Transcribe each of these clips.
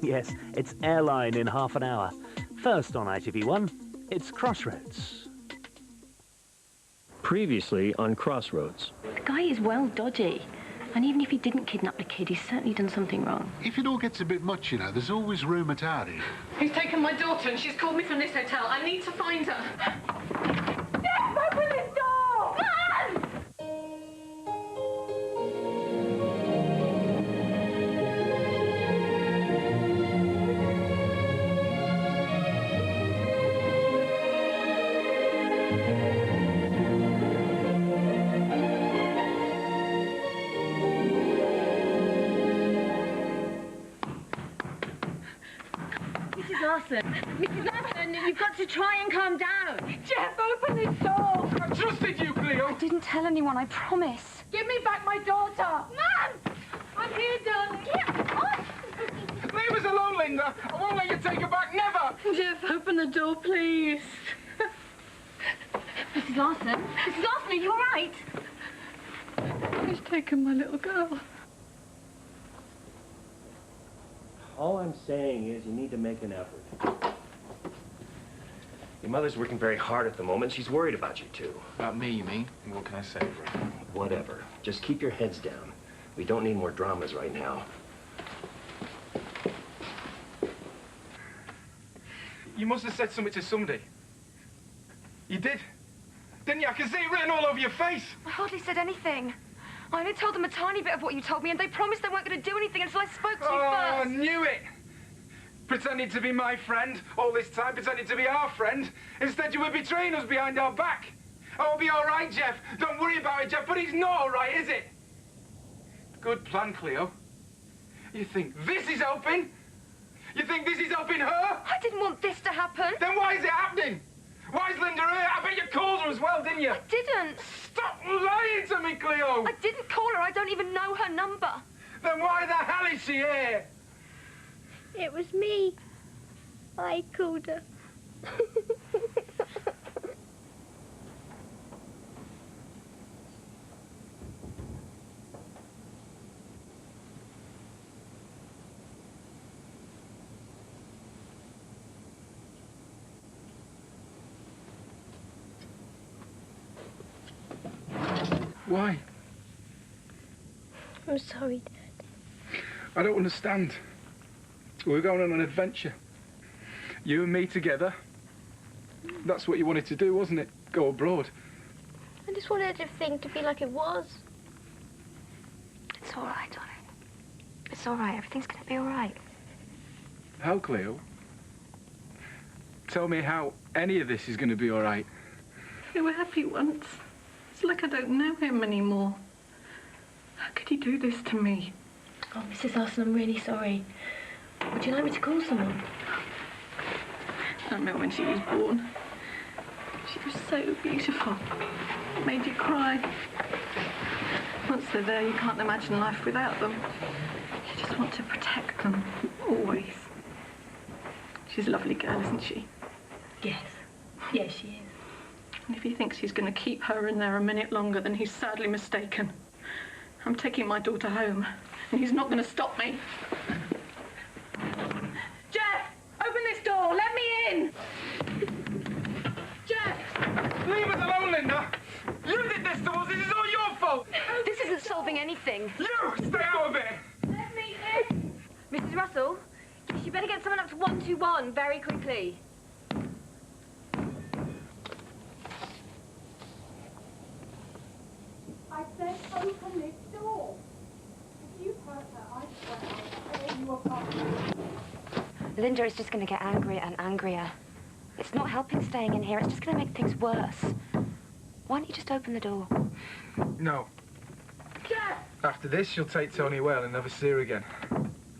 Yes, it's Airline in half an hour. First on ITV1, it's Crossroads. Previously on Crossroads. The guy is well dodgy. And even if he didn't kidnap the kid, he's certainly done something wrong. If it all gets a bit much, you know, there's always room at Audi. He's taken my daughter and she's called me from this hotel. I need to find her. Jeff, open this door! Man! Mrs. Larson, you've got to try and calm down. Jeff, open this door! I trusted you, Cleo! I didn't tell anyone, I promise. Give me back my daughter! Mum! I'm here, darling. Leave us alone, Linda. I won't let you take her back, never! Jeff, open the door, please. Mrs. Larson? Mrs. Larson, are you all right? He's taken my little girl. All I'm saying is you need to make an effort. Your mother's working very hard at the moment. She's worried about you, too. About me, you mean? What can I say for her? Whatever. Just keep your heads down. We don't need more dramas right now. You must have said something to somebody. You did? Didn't you? I can see it written all over your face. I hardly said anything. I only told them a tiny bit of what you told me, and they promised they weren't going to do anything until I spoke to you Oh, I first. knew it! Pretending to be my friend all this time, pretending to be our friend. Instead, you were betraying us behind our back. Oh, it'll be all right, Jeff. Don't worry about it, Jeff, but it's not all right, is it? Good plan, Cleo. You think this is helping? You think this is helping her? I didn't want this to happen. Then why is it happening? Why is Linda here? I bet you called her as well, didn't you? I didn't. Stop lying to me, Cleo! I didn't call her. I don't even know her number. Then why the hell is she here? It was me. I called her. Why? I'm sorry, Dad. I don't understand. We're going on an adventure. You and me together. That's what you wanted to do, wasn't it? Go abroad. I just wanted everything to be like it was. It's all right, darling. It's all right. Everything's going to be all right. How, Cleo? Tell me how any of this is going to be all right. We were happy once. It's like I don't know him anymore. How could he do this to me? Oh, Mrs. Larson, I'm really sorry. Would you like me to call someone? I remember when she was born. She was so beautiful. It made you cry. Once they're there, you can't imagine life without them. You just want to protect them, always. She's a lovely girl, isn't she? Yes. Yes, she is. And if he thinks he's going to keep her in there a minute longer, then he's sadly mistaken. I'm taking my daughter home, and he's not going to stop me. Jeff! Open this door! Let me in! Jeff! Leave us alone, Linda! You did this to us! This is all your fault! This isn't solving anything. You! Stay out of it! Let me in! Mrs. Russell, you better get someone up to 121 very quickly. I said open this door. If you hurt her, I swear I'll tear you apart. Linda is just going to get angrier and angrier. It's not helping staying in here. It's just going to make things worse. Why don't you just open the door? No. Jeff! After this, you'll take Tony well and never see her again.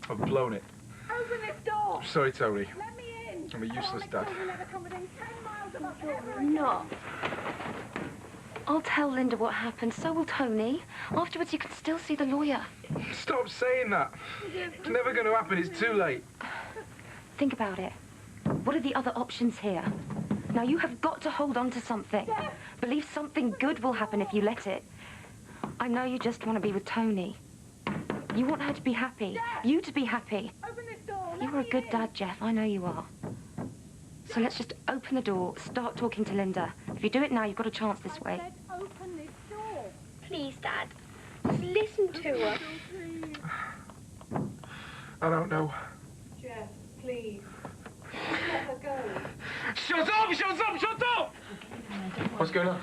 I've blown it. Open this door! I'm sorry, Tony. Let me in! I'm a useless dad. You'll never come within 10 miles of us ever Not. I'll tell Linda what happened, so will Tony. Afterwards, you can still see the lawyer. Stop saying that. It's never going to happen. It's too late. Think about it. What are the other options here? Now, you have got to hold on to something. Believe something good will happen if you let it. I know you just want to be with Tony. You want her to be happy. Dad! You to be happy. Open this door. You were a good dad, Jeff. I know you are. So let's just open the door, start talking to Linda. If you do it now, you've got a chance this way. I said open this door. Please, Dad. Just listen to her. I don't know. Jeff, please. Let her go. Shut up! Shut up! Shut up! What's going on?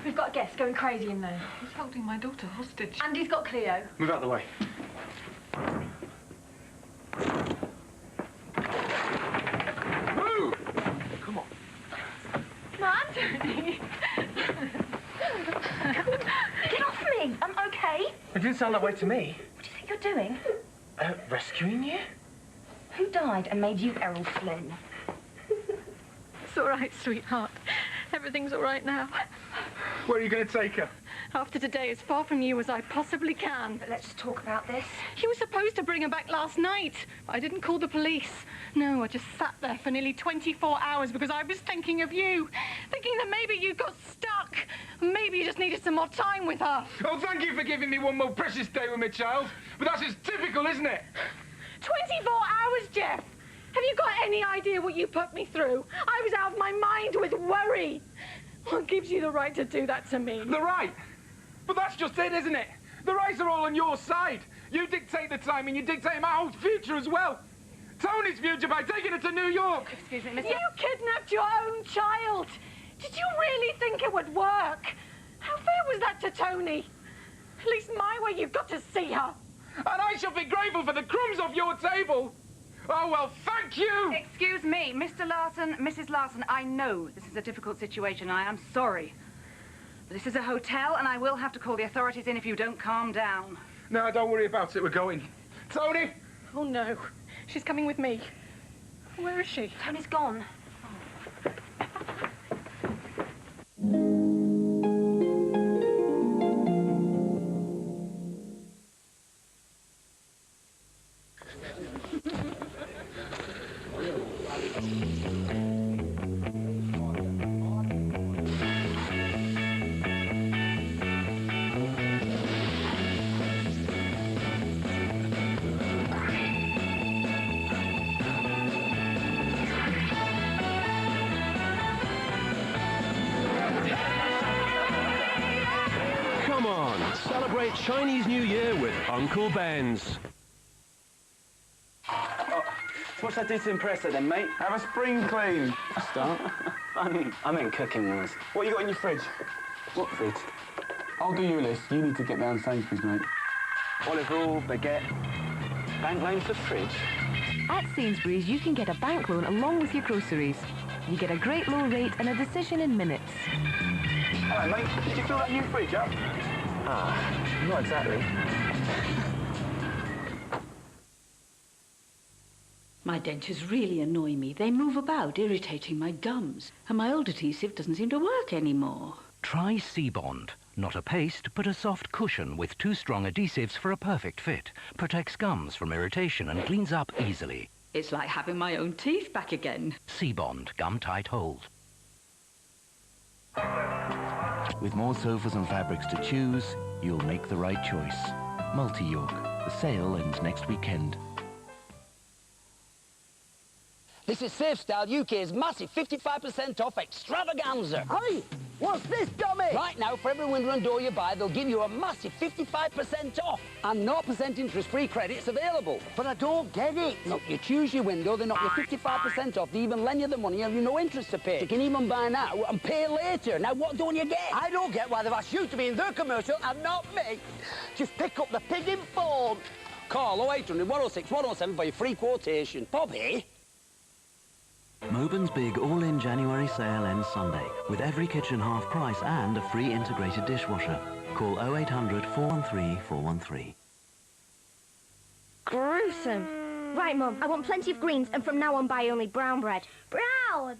We've got a guest going crazy in there. He's holding my daughter hostage. And he's got Cleo. Move out the way. Move! Come on. Come on, Tony. Get off me! I'm okay. It didn't sound that way to me. What do you think you're doing? Rescuing you? Who died and made you Errol Flynn? It's all right, sweetheart. Everything's all right now. Where are you going to take her? After today, as far from you as I possibly can. But let's just talk about this. You were supposed to bring her back last night. I didn't call the police. No, I just sat there for nearly 24 hours because I was thinking of you. Thinking that maybe you got stuck. Maybe you just needed some more time with her. Oh, thank you for giving me one more precious day with my child. But that's just typical, isn't it? 24 hours, Jeff! Have you got any idea what you put me through? I was out of my mind with worry. What gives you the right to do that to me? The right. But that's just it, isn't it? The rights are all on your side. You dictate the time and you dictate my whole future as well. Tony's future by taking her to New York. Excuse me, Mr. You kidnapped your own child. Did you really think it would work? How fair was that to Tony? At least my way, you've got to see her. And I shall be grateful for the crumbs off your table. Oh, well, thank you! Excuse me, Mr. Larson, Mrs. Larson, I know this is a difficult situation. I am sorry. But this is a hotel, and I will have to call the authorities in if you don't calm down. No, don't worry about it. We're going. Tony! Oh, no. She's coming with me. Where is she? Tony's gone. Come on, celebrate Chinese New Year with Uncle Ben's. What's that do to impress her then, mate? Have a spring clean. Start. I meant cooking wise. What you got in your fridge? What fridge? I'll do you a list. You need to get down Sainsbury's, mate. Olive oil, baguette. Bank loan for fridge. At Sainsbury's, you can get a bank loan along with your groceries. You get a great low rate and a decision in minutes. Hello, mate. Did you fill that new fridge up? Not exactly. My dentures really annoy me. They move about, irritating my gums. And my old adhesive doesn't seem to work anymore. Try C-Bond. Not a paste, but a soft cushion with 2 strong adhesives for a perfect fit. Protects gums from irritation and cleans up easily. It's like having my own teeth back again. C-Bond. Gum tight hold. With more sofas and fabrics to choose, you'll make the right choice. Multi-York. The sale ends next weekend. This is Safestyle UK's massive 55% off extravaganza. Hey, what's this, dummy? Right now, for every window and door you buy, they'll give you a massive 55% off. And 0% interest-free credits available. But I don't get it. Look, you choose your window, they knock you 55% off. They even lend you the money and you no interest to pay. You can even buy now and pay later. Now, what don't you get? I don't get why they've asked you to be in their commercial and not me. Just pick up the pig in phone. Call 0800 106 107 for your free quotation. Bobby? Moburn's big all-in January sale ends Sunday, with every kitchen half price and a free integrated dishwasher. Call 0800 413 413. Gruesome. Right, Mum, I want plenty of greens, and from now on buy only brown bread. Brown?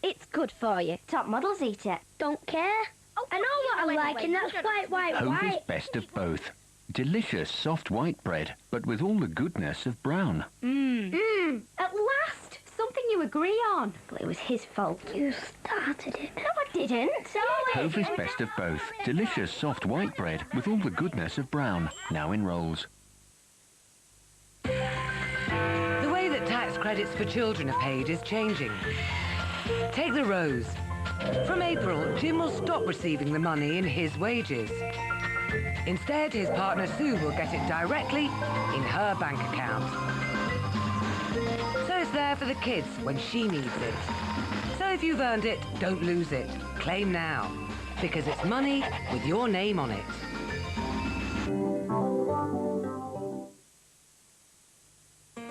It's good for you. Top models eat it. Don't care. Oh, I know what I like, and that's white, white, Hova's white. best of both. Delicious soft white bread, but with all the goodness of brown. At last! Something you agree on. But it was his fault. You started it. No, I didn't. So Hova's best of both. Delicious soft white bread with all the goodness of brown. Now in rolls. credits for children are paid is changing. Take the Rose. From April, Jim will stop receiving the money in his wages. Instead, his partner Sue will get it directly in her bank account. So it's there for the kids when she needs it. So if you've earned it, don't lose it. Claim now, because it's money with your name on it.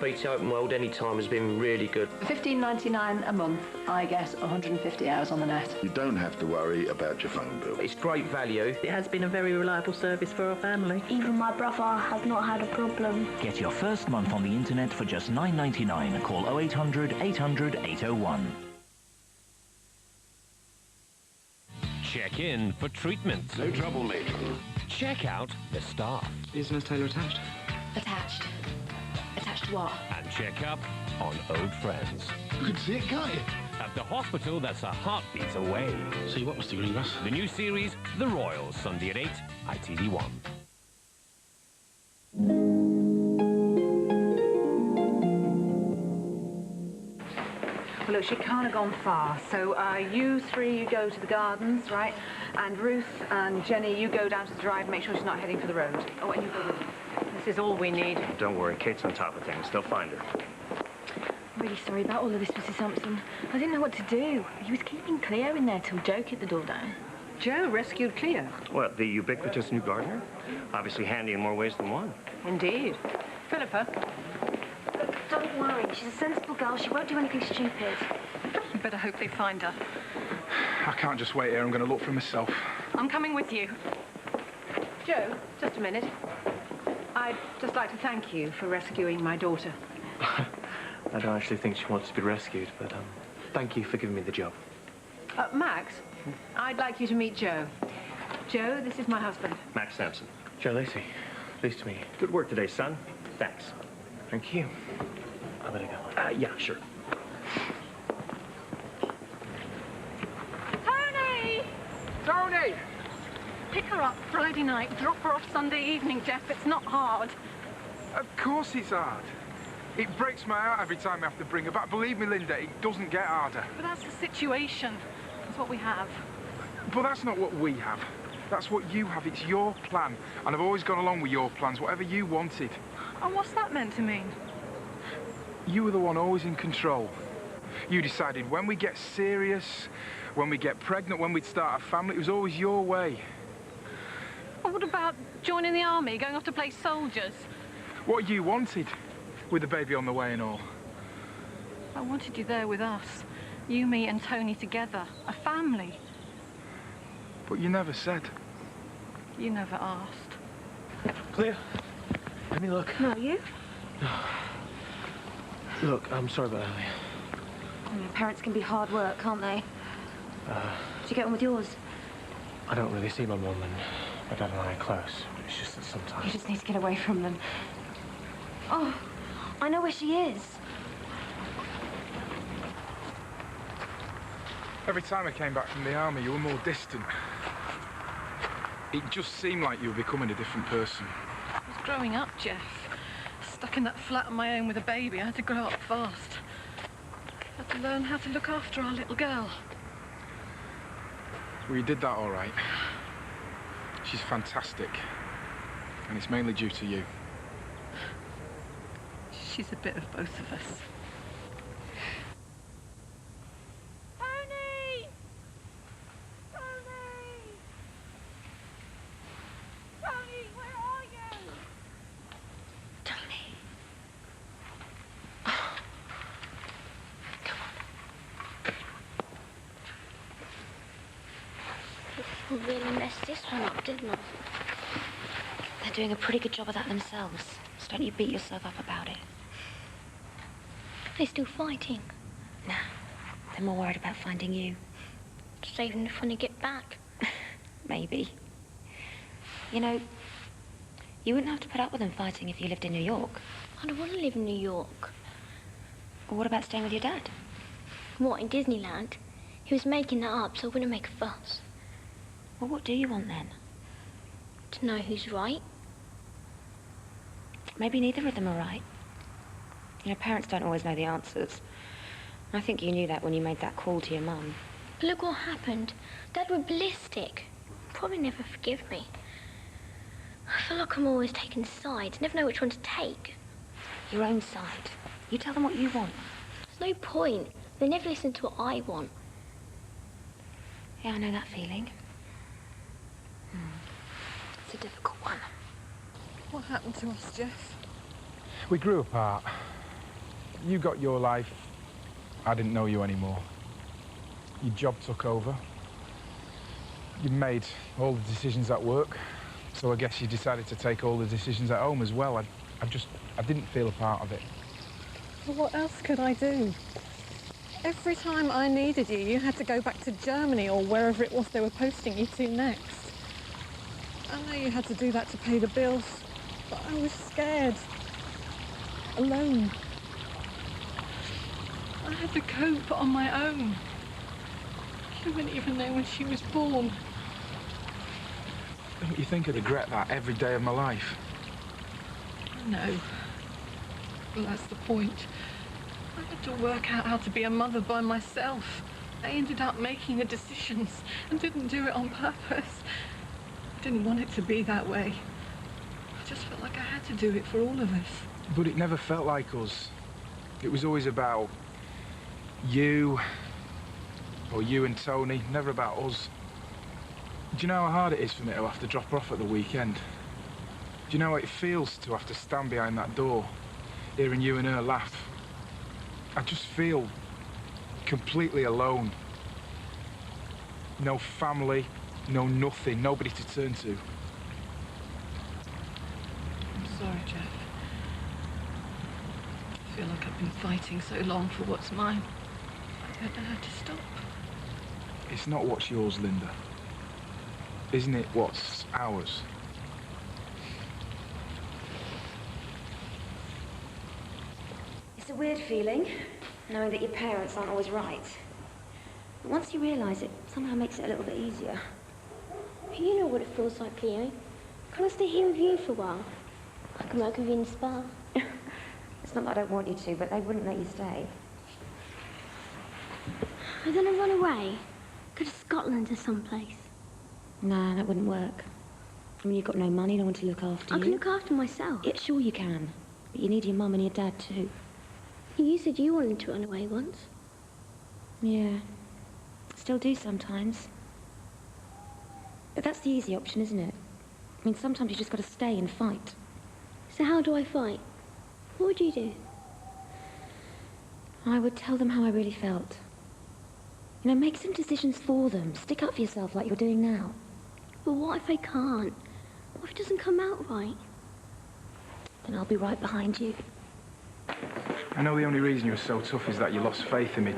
Beat Open World any time has been really good. $15.99 a month, I get 150 hours on the net. You don't have to worry about your phone bill. It's great value. It has been a very reliable service for our family. Even my brother has not had a problem. Get your first month on the internet for just $9.99. Call 0800 800 801. Check in for treatment. No trouble, mate. Check out the staff. Is Nurse Taylor attached? Attached. Attached to what? And check up on old friends. You can see it, can't you? At the hospital that's a heartbeat away. See what, Mr. Greengrass? The new series, The Royals, Sunday at 8, ITV1. Well, look, she can't have gone far. So you three, you go to the gardens, right? And Ruth and Jenny, you go down to the drive, make sure she's not heading for the road. Oh, and you go with her. This is all we need. Don't worry, Kate's on top of things. They'll find her. I'm really sorry about all of this, Mrs. Thompson. I didn't know what to do. He was keeping Cleo in there till Joe kicked the door down. Joe rescued Cleo. What, the ubiquitous new gardener? Obviously handy in more ways than one. Indeed. Philippa. Don't worry. She's a sensible girl. She won't do anything stupid. You better hope they find her. I can't just wait here. I'm going to look for myself. I'm coming with you. Joe, just a minute. I'd just like to thank you for rescuing my daughter. I don't actually think she wants to be rescued, but thank you for giving me the job. Max, I'd like you to meet Joe. Joe, this is my husband. Max Sampson. Joe Lacey. Pleased to meet you. Good work today, son. Thanks. Thank you. I better go. Yeah, sure. Tony! Tony! Pick her up Friday night, drop her off Sunday evening, Jeff. It's not hard. Of course it's hard. It breaks my heart every time I have to bring her back. Believe me, Linda, it doesn't get harder. But that's the situation. That's what we have. But that's not what we have. That's what you have. It's your plan. And I've always gone along with your plans, whatever you wanted. And what's that meant to mean? You were the one always in control. You decided when we get serious, when we get pregnant, when we'd start a family. It was always your way. Well, what about joining the army, going off to play soldiers? What you wanted, with the baby on the way and all. I wanted you there with us. You, me and Tony together. A family. But you never said. You never asked. Cleo, let me look. No, you? Look, I'm sorry about earlier. Parents can be hard work, can't they? Did you get on with yours? I don't really see my mum, and my dad and I are close. It's just that sometimes... You just need to get away from them. Oh, I know where she is. Every time I came back from the army, you were more distant. It just seemed like you were becoming a different person. I was growing up, Jeff. Stuck in that flat on my own with a baby. I had to grow up fast. I had to learn how to look after our little girl. Well, you did that all right. She's fantastic. And it's mainly due to you. She's a bit of both of us. Tony! Tony! Tony, where are you? Tony. Oh. Come on. I really messed this one up, didn't I? They're doing a pretty good job of that themselves. So don't you beat yourself up about it. They're still fighting. Nah, they're more worried about finding you. Saving if when they get back. Maybe. You know, you wouldn't have to put up with them fighting if you lived in New York. I don't want to live in New York. Well, what about staying with your dad? What, in Disneyland? He was making that up so I wouldn't make a fuss. Well, what do you want then? To know who's right. Maybe neither of them are right. You know, parents don't always know the answers. I think you knew that when you made that call to your mum. But look what happened. Dad went ballistic. Probably never forgive me. I feel like I'm always taking sides. Never know which one to take. Your own side. You tell them what you want. There's no point. They never listen to what I want. Yeah, I know that feeling. It's a difficult one. What happened to us, Jeff? We grew apart. You got your life. I didn't know you anymore. Your job took over. You made all the decisions at work. So I guess you decided to take all the decisions at home as well. I didn't feel a part of it. Well, what else could I do? Every time I needed you, you had to go back to Germany or wherever it was they were posting you to next. I know you had to do that to pay the bills, but I was scared. Alone. I had to cope on my own. You wouldn't even know when she was born. Don't you think I'd regret that every day of my life? No. Well, that's the point. I had to work out how to be a mother by myself. I ended up making the decisions and didn't do it on purpose. I didn't want it to be that way. I just felt like I had to do it for all of us. But it never felt like us. It was always about you, or you and Tony, never about us. Do you know how hard it is for me to have to drop her off at the weekend? Do you know how it feels to have to stand behind that door, hearing you and her laugh? I just feel completely alone. No family, no nothing, nobody to turn to. I'm sorry, Jeff. I feel like I've been fighting so long for what's mine. I don't know how to stop. It's not what's yours, Linda. Isn't it what's ours? It's a weird feeling, knowing that your parents aren't always right. But once you realise it, somehow makes it a little bit easier. You know what it feels like, Leo. Can I stay here with you for a while? I can work with you in the spa. It's not that I don't want you to, but they wouldn't let you stay. We're gonna run away. Go to Scotland or someplace. Nah, that wouldn't work. I mean, you've got no money, no one to look after you. I can look after myself. Yeah, sure you can. But you need your mum and your dad too. You said you wanted to run away once. Yeah. Still do sometimes. But that's the easy option, isn't it? I mean, sometimes you just got to stay and fight. So how do I fight? What would you do? I would tell them how I really felt. You know, make some decisions for them. Stick up for yourself like you're doing now. But what if I can't? What if it doesn't come out right? Then I'll be right behind you. I know the only reason you were so tough is that you lost faith in me.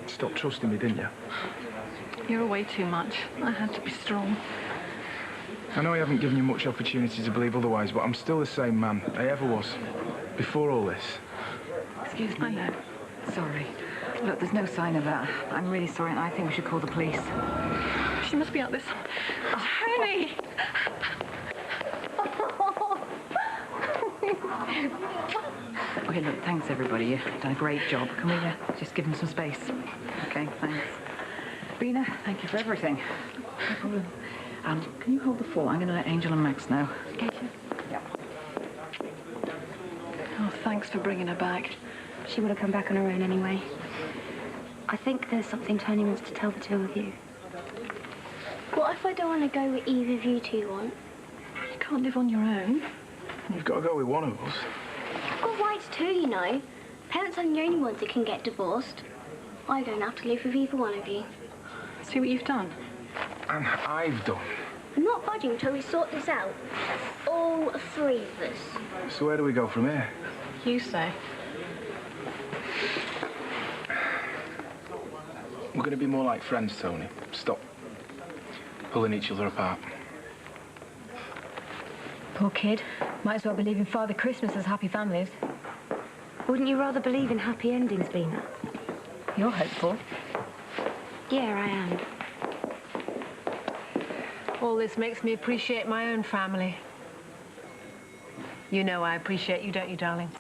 Stopped trusting me, didn't you? You're away too much. I had to be strong. I know I haven't given you much opportunity to believe otherwise, but I'm still the same man I ever was. Before all this. Excuse me. I know. Sorry. Look, there's no sign of that. I'm really sorry, and I think we should call the police. She must be out this... Oh, Tony! Okay, look, thanks, everybody. You've done a great job. Can we just give them some space? Okay, thanks. Bina, thank you for everything. No problem. Can you hold the fort? I'm going to let Angel and Max know. Okay. Yep. Oh, thanks for bringing her back. She would have come back on her own anyway. I think there's something Tony wants to tell the two of you. What if I don't want to go with either of you two want? You can't live on your own. You've got to go with one of us. I've got rights too, you know. Parents aren't the only ones that can get divorced. I don't have to live with either one of you. See what you've done? And I've done. I'm not budging until we sort this out. All three of us. So where do we go from here? You say. We're going to be more like friends, Tony. Stop pulling each other apart. Poor kid. Might as well believe in Father Christmas as happy families. Wouldn't you rather believe in happy endings, Bina? You're hopeful. Yeah, I am. All this makes me appreciate my own family. You know I appreciate you, don't you, darling?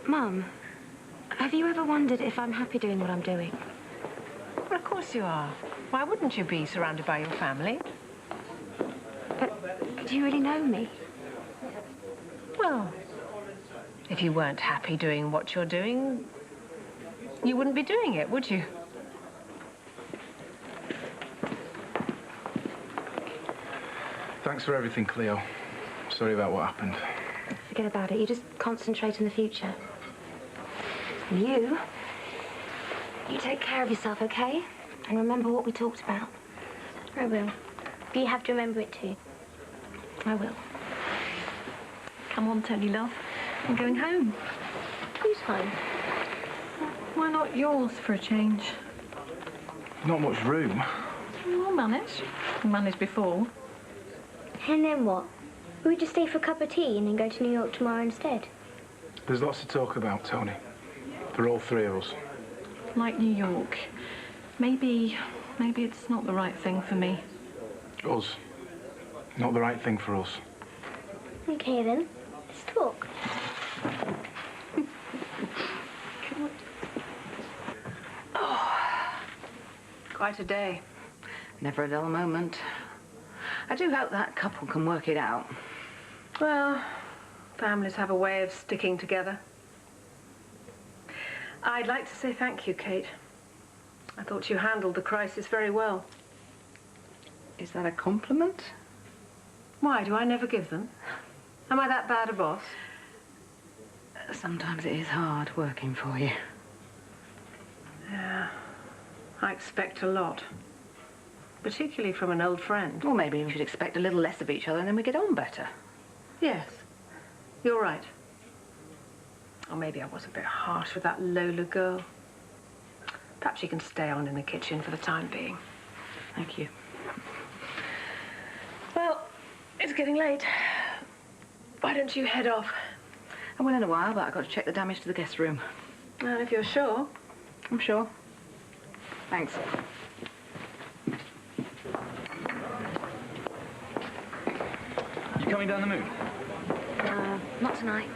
Mum, have you ever wondered if I'm happy doing what I'm doing? Well, of course you are. Why wouldn't you be surrounded by your family? But do you really know me? Well, if you weren't happy doing what you're doing, you wouldn't be doing it, would you? Thanks for everything, Cleo. Sorry about what happened. Forget about it. You just concentrate on the future. And you take care of yourself, okay? And remember what we talked about. I will. But you have to remember it too. I will. Come on, Tony, love. I'm going home. Who's home? Why not yours for a change? Not much room. We'll manage. We managed before. And then what? We just stay for a cup of tea and then go to New York tomorrow instead. There's lots to talk about, Tony. For all three of us. Like New York. Maybe it's not the right thing for me. Us. Not the right thing for us. Okay then, let's talk. Quite a day. Never a dull moment. I do hope that couple can work it out. Well, families have a way of sticking together. I'd like to say thank you, Kate. I thought you handled the crisis very well. Is that a compliment? Why, do I never give them? Am I that bad a boss? Sometimes it is hard working for you. Yeah, I expect a lot. Particularly from an old friend. Well, maybe we should expect a little less of each other and then we get on better. Yes, you're right. Or maybe I was a bit harsh with that Lola girl. Perhaps you can stay on in the kitchen for the time being. Thank you. Well, it's getting late. Why don't you head off? I will in a while, but I've got to check the damage to the guest room. And if you're sure. I'm sure. Thanks. You coming down the mood? Not tonight.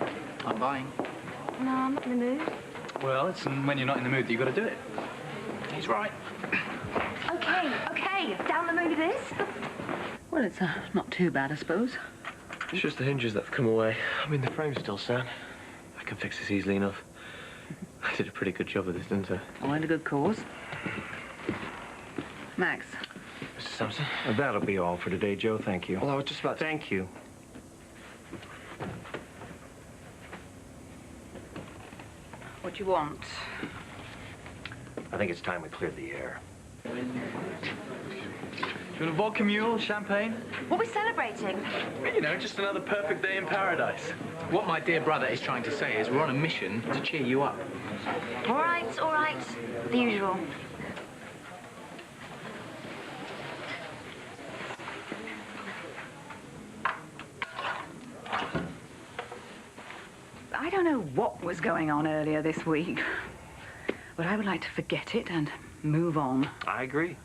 I'm buying. No, I'm not in the mood. Well, it's when you're not in the mood that you've got to do it. He's right. Okay. Down the mood it is. Well, it's not too bad, I suppose. It's just the hinges that have come away. I mean, the frame's still sound. I can fix this easily enough. I did a pretty good job of this, didn't I? All in a good cause. Max. Mr. Sampson? That'll be all for today, Joe. Thank you. Well, I was just about to... Thank you. What do you want? I think it's time we cleared the air. Do you want a vodka mule, champagne? What are we celebrating? You know, just another perfect day in paradise. What my dear brother is trying to say is we're on a mission to cheer you up. All right. The usual. I don't know what was going on earlier this week, but I would like to forget it and move on. I agree.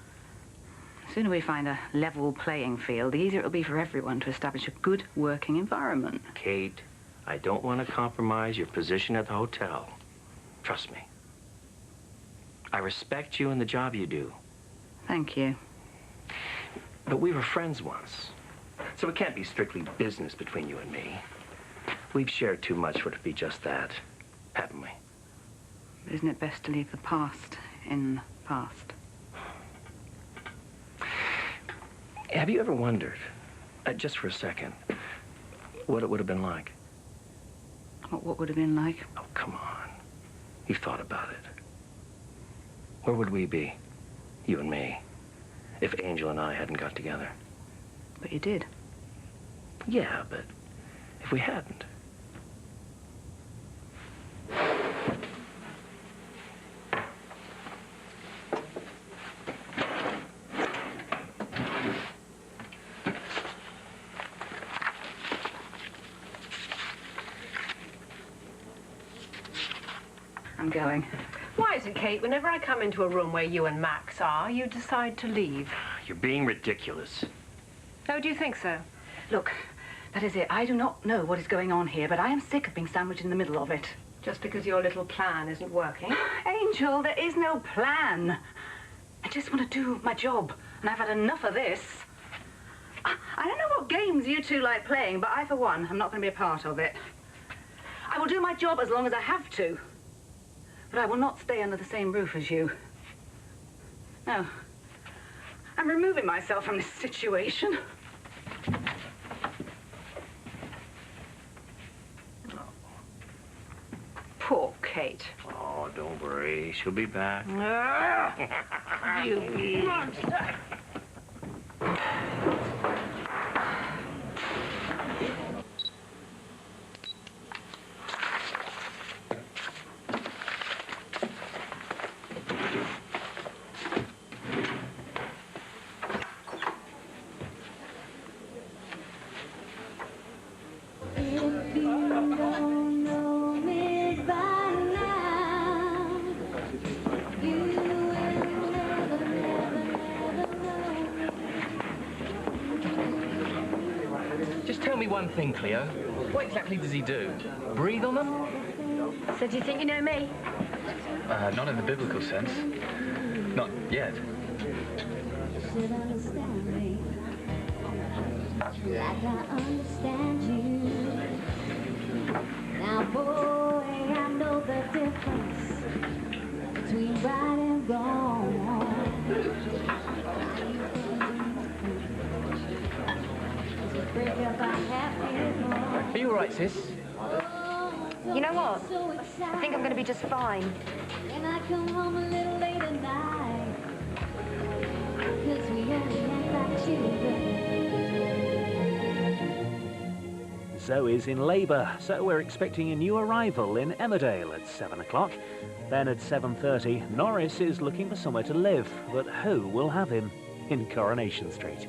The sooner we find a level playing field, the easier it'll be for everyone to establish a good working environment. Kate, I don't want to compromise your position at the hotel. Trust me. I respect you and the job you do. Thank you. But we were friends once, so it can't be strictly business between you and me. We've shared too much for it to be just that, haven't we? Isn't it best to leave the past in the past? Have you ever wondered, just for a second, what it would have been like? What would have been like? Oh, come on. You've thought about it. Where would we be, you and me, if Angel and I hadn't got together? But you did. Yeah, but if we hadn't... I'm going. Why is it, Kate, whenever I come into a room where you and Max are, you decide to leave? You're being ridiculous. Oh, do you think so? Look, that is it. I do not know what is going on here, but I am sick of being sandwiched in the middle of it. Just because your little plan isn't working? Angel, there is no plan. I just want to do my job, and I've had enough of this. I don't know what games you two like playing, but I, for one, am not going to be a part of it. I will do my job as long as I have to, but I will not stay under the same roof as you. No. I'm removing myself from this situation. Poor Kate. Oh, don't worry. She'll be back. You monster! Just tell me one thing, Cleo. What exactly does he do? Breathe on them? So do you think you know me? Not in the biblical sense. Not yet. Like I understand you. Now, boy, I know the difference between right and wrong. Are you all right, sis? You know what? I think I'm going to be just fine. And I come home a little late at night, 'cause we only act like children. Zoe's in labour, so we're expecting a new arrival in Emmerdale at 7 o'clock. Then at 7:30, Norris is looking for somewhere to live, but who will have him? In Coronation Street.